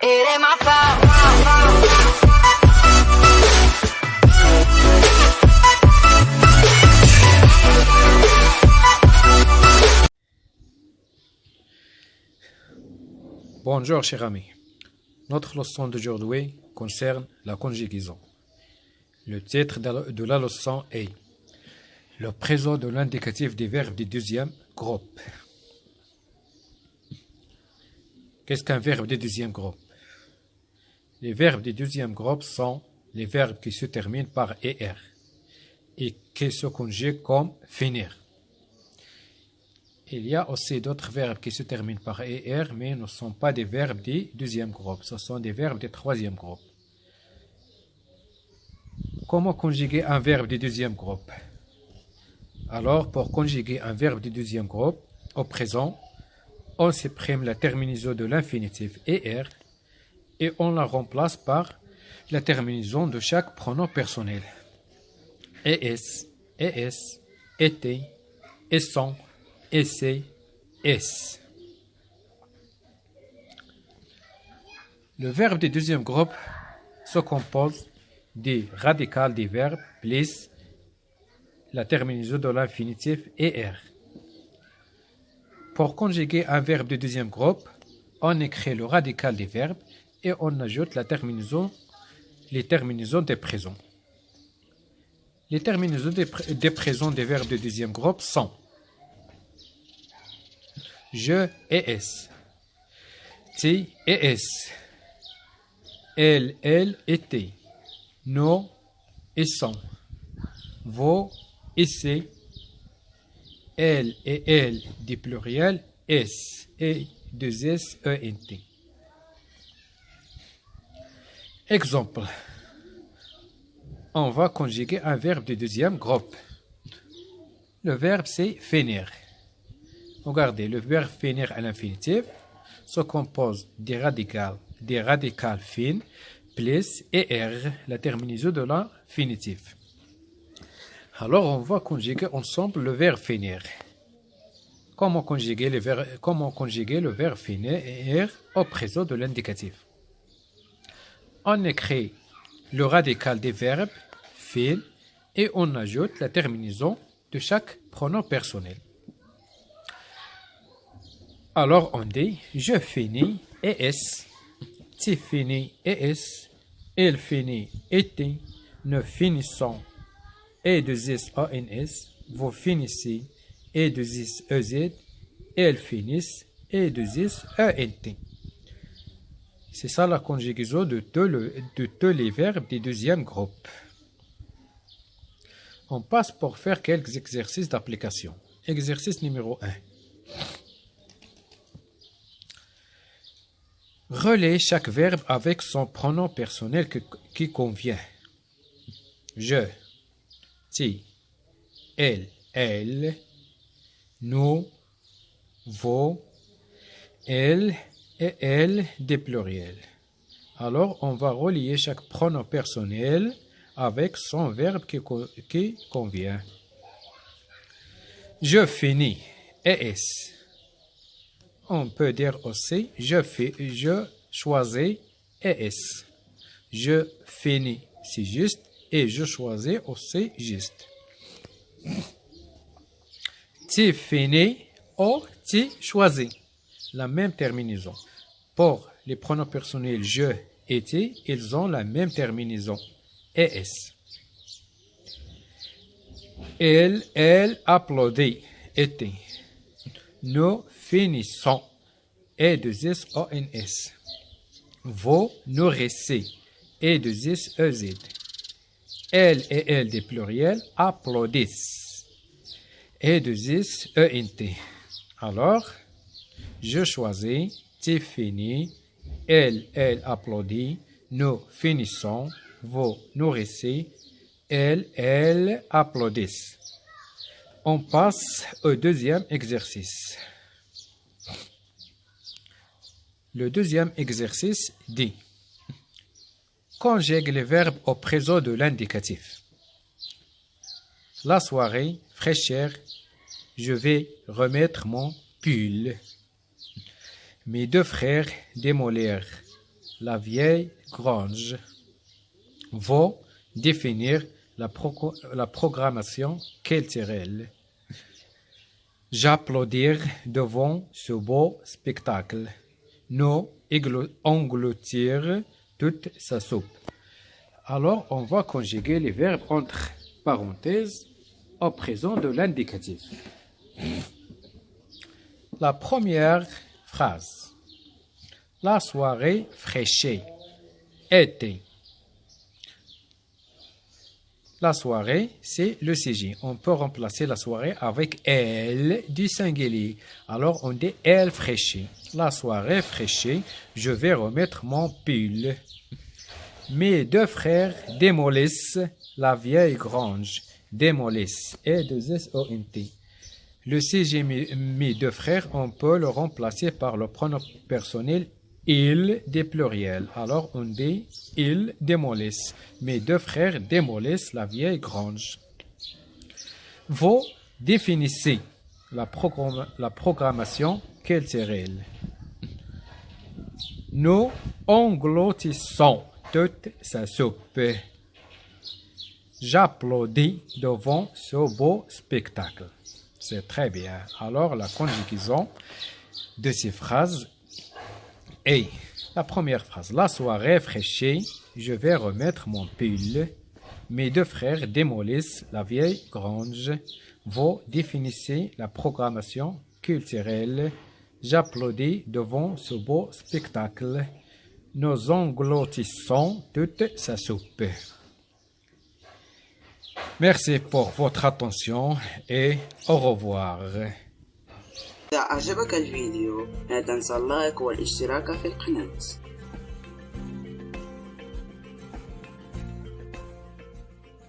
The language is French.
It ain't my fault. Bonjour chers amis, notre leçon d'aujourd'hui concerne la conjugaison. Le titre de la leçon est le présent de l'indicatif des verbes du deuxième groupe. Qu'est-ce qu'un verbe du deuxième groupe? Les verbes du deuxième groupe sont les verbes qui se terminent par ER et qui se conjuguent comme finir. Il y a aussi d'autres verbes qui se terminent par ER, mais ne sont pas des verbes du deuxième groupe, ce sont des verbes du troisième groupe. Comment conjuguer un verbe du deuxième groupe? Alors, pour conjuguer un verbe du deuxième groupe, au présent, on supprime la terminaison de l'infinitif ER et on la remplace par la terminaison de chaque pronom personnel. ES, ES, été, esson, essaie, S. Le verbe du deuxième groupe se compose des radicales des verbes plus la terminaison de l'infinitif ER. Pour conjuguer un verbe du deuxième groupe, on écrit le radical des verbes et on ajoute les terminaisons des présents. Les terminaisons des présents des verbes du deuxième groupe sont je et S, tu et S, elle était, nous et sont, vous et c'est, elle et elle du pluriel S et deux S E N T. Exemple. On va conjuguer un verbe du deuxième groupe. Le verbe c'est finir. Regardez, le verbe finir à l'infinitif se compose des radicales fines plus ER, la terminaison de l'infinitif. Alors, on va conjuguer ensemble le verbe finir. Comment conjuguer le verbe finir au présent de l'indicatif? On écrit le radical des verbes fin et on ajoute la terminaison de chaque pronom personnel. Alors on dit je finis ES, tu finis ES, elle finit été, nous finissons E2SONS, vous finissez E2SEZ, elles finissent E2SENT. C'est ça la conjugaison de tous les verbes du deuxième groupe. On passe pour faire quelques exercices d'application. Exercice numéro 1. Relaie chaque verbe avec son pronom personnel qui convient. Je, tu, elle, nous, vous, elle et elle des pluriels. Alors, on va relier chaque pronom personnel avec son verbe qui convient. Je finis, ES. On peut dire aussi je choisis ES. Je finis, c'est juste, et je choisis aussi juste. Tu finis ou tu choisis. La même terminaison. Pour les pronoms personnels je et tu, ils ont la même terminaison. ES. Elle applaudit. Était. Nous finissons. E2SONS. Vous nourrissez. E2SEZ. Elle et elle des pluriels applaudissent. E2SENT. Alors, je choisis, tu finis, elle applaudit, nous finissons, vous nourrissez, elles applaudissent. On passe au deuxième exercice. Le deuxième exercice dit conjugue les verbes au présent de l'indicatif. La soirée, fraîcheur, je vais remettre mon pull. Mes deux frères démolirent la vieille grange. Vont définir la programmation culturelle. J'applaudir devant ce beau spectacle. Nous engloutir toute sa soupe. Alors, on va conjuguer les verbes entre parenthèses au présent de l'indicatif. La première phrase. La soirée fraîchée. Été. La soirée, c'est le sujet. On peut remplacer la soirée avec elle du singulier. Alors, on dit elle fraîchée. La soirée fraîchée, je vais remettre mon pull. Mes deux frères démolissent la vieille grange. Démolissent. E-2-S-O-N-T. Le sujet mes deux frères, on peut le remplacer par le pronom personnel ils des pluriels. Alors on dit ils démolissent. Mes deux frères démolissent la vieille grange. Vous définissez la programmation culturelle. Nous engloutissons toute sa soupe. J'applaudis devant ce beau spectacle. C'est très bien. Alors la conjugaison de ces phrases est la première phrase. La soirée fraîchée, je vais remettre mon pull. Mes deux frères démolissent la vieille grange. Vous définissez la programmation culturelle. J'applaudis devant ce beau spectacle. Nous engloutissons toute sa soupe. Merci pour votre attention et au revoir. إذا أعجبك الفيديو لا تنسى اللايك والاشتراك في القناة.